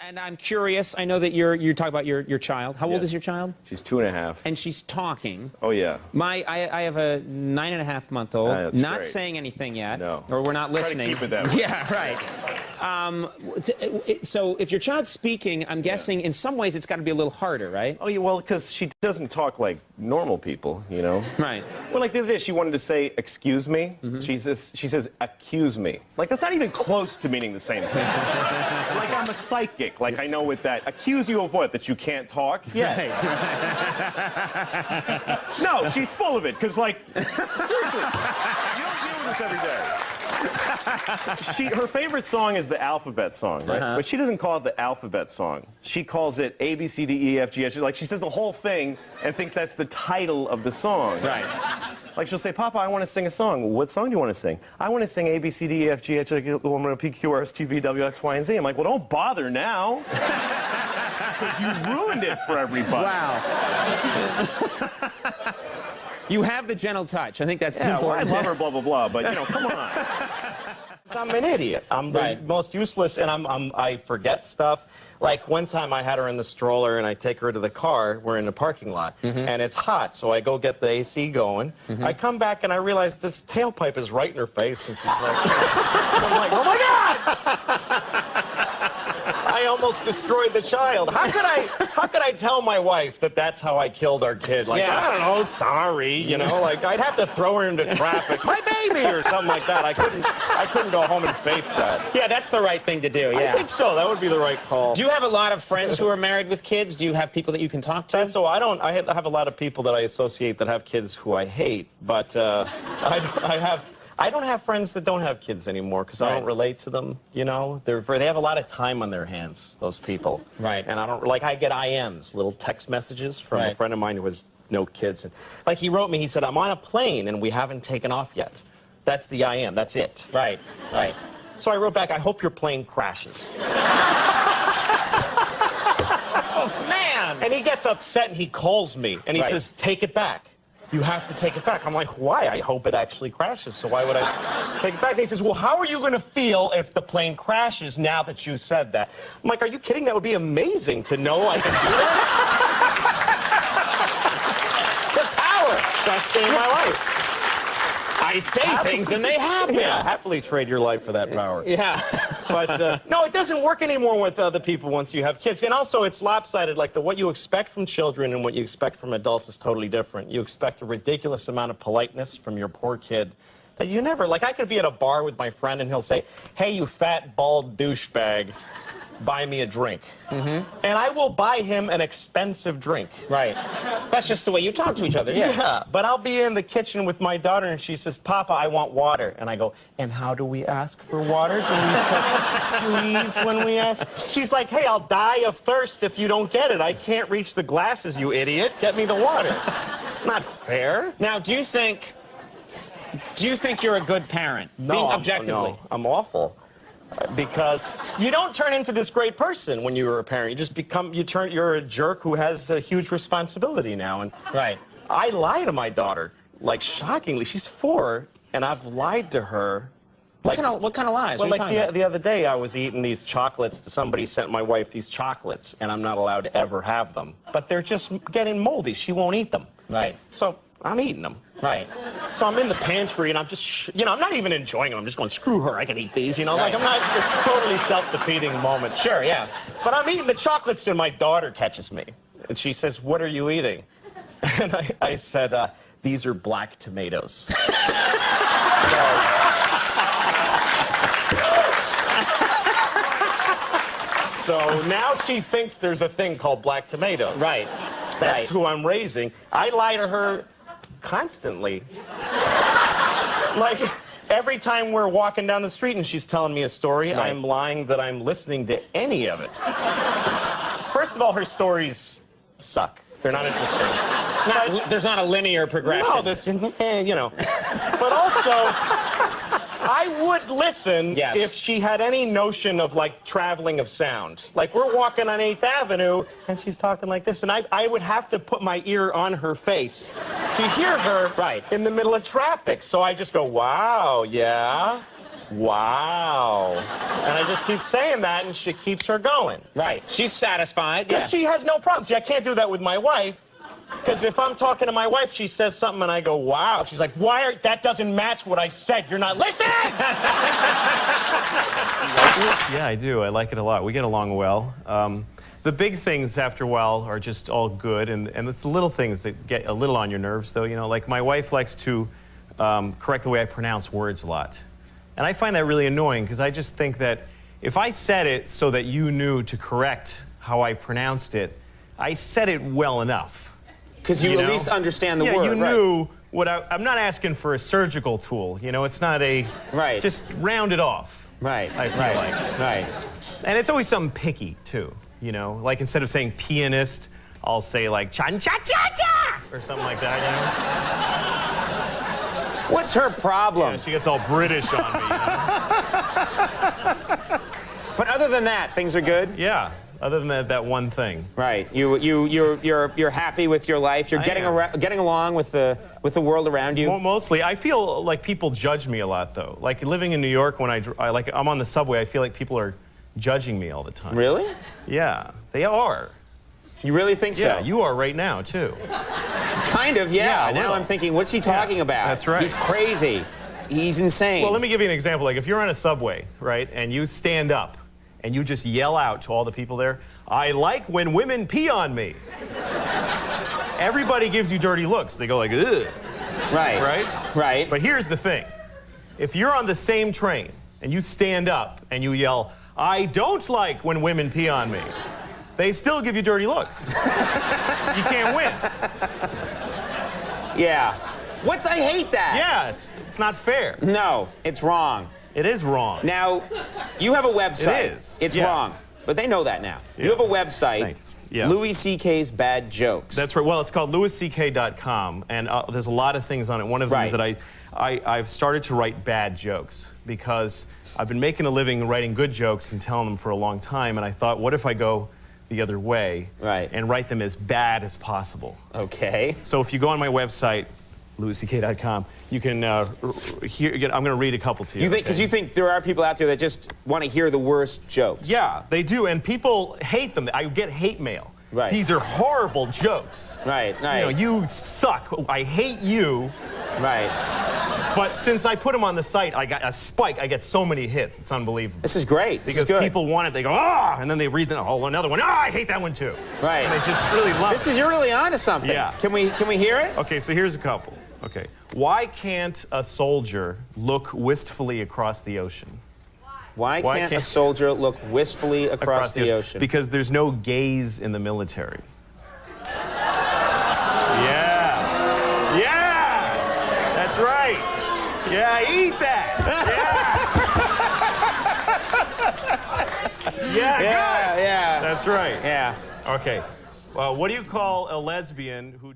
And I'm curious, I know that you talk about your child. How old is your child? She's 2.5. And she's talking. Oh, yeah. I have a 9.5-month-old, not great. saying anything yet. No. Or we're not listening. Try to keep it that way. Yeah, right. So if your child's speaking, I'm guessing in some ways it's got to be a little harder, right? Oh, yeah, well, because she doesn't talk like normal people, you know? Right. Well, like the other day, she wanted to say, excuse me. She says, accuse me. Like, that's not even close to meaning the same thing. Like, I'm a psychic. Like, I know with that. Accuse you of what? That you can't talk? Yes. Right. No, she's full of it, because, like, seriously, you don't deal with this every day. Her favorite song is the alphabet song, right? But she doesn't call it the alphabet song. She calls it A, B, C, D, E, F, G, H. Like, she says the whole thing and thinks that's the title of the song. Right. Like, she'll say, Papa, I want to sing a song. What song do you want to sing? I want to sing A, B, C, D, E, F, G, H, I, J, K, L, M, N, O, P, Q, R, S, T, V, W, X, Y, and Z. I'm like, well, don't bother now. Because you ruined it for everybody. Wow. You have the gentle touch. I think that's important. Well, I love her, blah, blah, blah, but, you know, come on. I'm an idiot. I'm the most useless, and I forget stuff. Like, one time I had her in the stroller, and I take her to the car. We're in the parking lot, and it's hot, so I go get the AC going. I come back, and I realize this tailpipe is right in her face, and she's like, I'm like, oh, my God! I almost destroyed the child. How could I tell my wife that that's how I killed our kid? Like, I don't know, sorry, you know, like, I'd have to throw her into traffic. My baby, or something like that. I couldn't go home and face that. Yeah, that's the right thing to do, yeah. I think so. That would be the right call. Do you have a lot of friends who are married with kids? Do you have people that you can talk to? And so I have a lot of people that I associate that have kids who I hate, but I don't have friends that don't have kids anymore because I don't relate to them, you know? They have a lot of time on their hands, those people. Right. And I get IMs, little text messages from a friend of mine who has no kids. And, like, he wrote me, he said, I'm on a plane and we haven't taken off yet. That's the IM, that's it. Right, right. So I wrote back, I hope your plane crashes. Oh, man! And he gets upset and he calls me and he says, take it back. You have to take it back. I'm like, why? I hope it actually crashes, so why would I take it back? And he says, well, how are you going to feel if the plane crashes now that you said that? I'm like, are you kidding? That would be amazing to know I can do that. The power. Best day of my life. I say things and they happen. Yeah, happily trade your life for that power. Yeah. But, no, it doesn't work anymore with other people once you have kids. And also, it's lopsided. Like, what you expect from children and what you expect from adults is totally different. You expect a ridiculous amount of politeness from your poor kid that you never... Like, I could be at a bar with my friend and he'll say, hey, you fat, bald douchebag, buy me a drink. And I will buy him an expensive drink. Right. That's just the way you talk to each other. Yeah. But I'll be in the kitchen with my daughter and she says, Papa, I want water. And I go, and how do we ask for water? Do we say please when we ask? She's like, hey, I'll die of thirst if you don't get it. I can't reach the glasses, you idiot. Get me the water. It's not fair. Now, do you think you're a good parent? No, being objectively. No, I'm awful. Because you don't turn into this great person when you were a parent. You just you're a jerk who has a huge responsibility now. And I lie to my daughter, like, shockingly. She's 4, and I've lied to her. What kind of lies? Well, like the other day, I was eating these chocolates. Somebody sent my wife these chocolates, and I'm not allowed to ever have them. But they're just getting moldy. She won't eat them. Right. So I'm eating them. Right. So I'm in the pantry, and I'm just, you know, I'm not even enjoying them. I'm just going, screw her, I can eat these, you know? Like, I'm not, it's a totally self-defeating moment. Sure, yeah. But I'm eating the chocolates, and my daughter catches me. And she says, what are you eating? And I said, these are black tomatoes. So now she thinks there's a thing called black tomatoes. Right. That's who I'm raising. I lie to her constantly. Like, every time we're walking down the street and she's telling me a story, I'm lying that I'm listening to any of it. First of all, her stories suck. They're not interesting. There's not a linear progression. No, there's, you know. But also, I would listen if she had any notion of, like, traveling of sound. Like, we're walking on 8th Avenue, and she's talking like this, and I would have to put my ear on her face to hear her in the middle of traffic. So I just go, wow, yeah. wow. And I just keep saying that, and she keeps her going. Right. She's satisfied. Yeah. Because she has no problem. See, I can't do that with my wife. Because if I'm talking to my wife, she says something, and I go, wow. She's like, that doesn't match what I said. You're not listening! Yeah, I do. I like it a lot. We get along well. The big things after a while are just all good, and it's the little things that get a little on your nerves, though. You know, like my wife likes to correct the way I pronounce words a lot. And I find that really annoying, because I just think that if I said it so that you knew to correct how I pronounced it, I said it well enough. Because you at least understand the word. Yeah, you knew what I'm not asking for a surgical tool. You know, it's not a... Right. Just round it off. Right. I feel like. Right. And it's always something picky, too. You know, like instead of saying pianist, I'll say like cha-cha-cha-cha or something like that, you know? What's her problem? Yeah, she gets all British on me, you know? But other than that, things are good? Yeah. Other than that one thing. Right. You're happy with your life. You're getting along with the world around you. Well, mostly. I feel like people judge me a lot, though. Like living in New York, when I'm on the subway, I feel like people are judging me all the time. Really? Yeah, they are. You really think so? Yeah, you are right now, too. Kind of, yeah. Yeah, Now I'm thinking, what's he talking about? That's right. He's crazy. He's insane. Well, let me give you an example. Like if you're on a subway, right, and you stand up, and you just yell out to all the people there, I like when women pee on me. Everybody gives you dirty looks. They go like, ugh. Right. Right? Right. But here's the thing. If you're on the same train and you stand up and you yell, I don't like when women pee on me, they still give you dirty looks. You can't win. Yeah. I hate that. Yeah, it's not fair. No, it's wrong. It is wrong. Now, you have a website. It is. It's Yeah. wrong. But they know that now. Yeah. You have a website. Thanks. Yeah. Louis C.K.'s Bad Jokes. That's right. Well, it's called louisck.com, and there's a lot of things on it. One of them is that I've started to write bad jokes, because I've been making a living writing good jokes and telling them for a long time, and I thought, what if I go the other way and write them as bad as possible? Okay. So if you go on my website, louisck.com, you can hear. I'm going to read a couple to you. Because you think there are people out there that just want to hear the worst jokes. Yeah, they do, and people hate them. I get hate mail. Right. These are horrible jokes. Right, right. You know, you suck. I hate you. Right. But since I put them on the site, I got a spike. I get so many hits. It's unbelievable. This is great. Because people want it. They go, ah, and then they read another one. Ah, I hate that one too. Right. And they just really love it. You're really onto something. Yeah. Can we hear it? Okay, so here's a couple. Okay. Why can't a soldier look wistfully across the ocean? Why can't a soldier look wistfully across the ocean? Because there's no gays in the military. Yeah. Yeah. That's right. Yeah, eat that. Yeah. Yeah, good. Yeah. That's right. Yeah. Okay. Well, what do you call a lesbian who...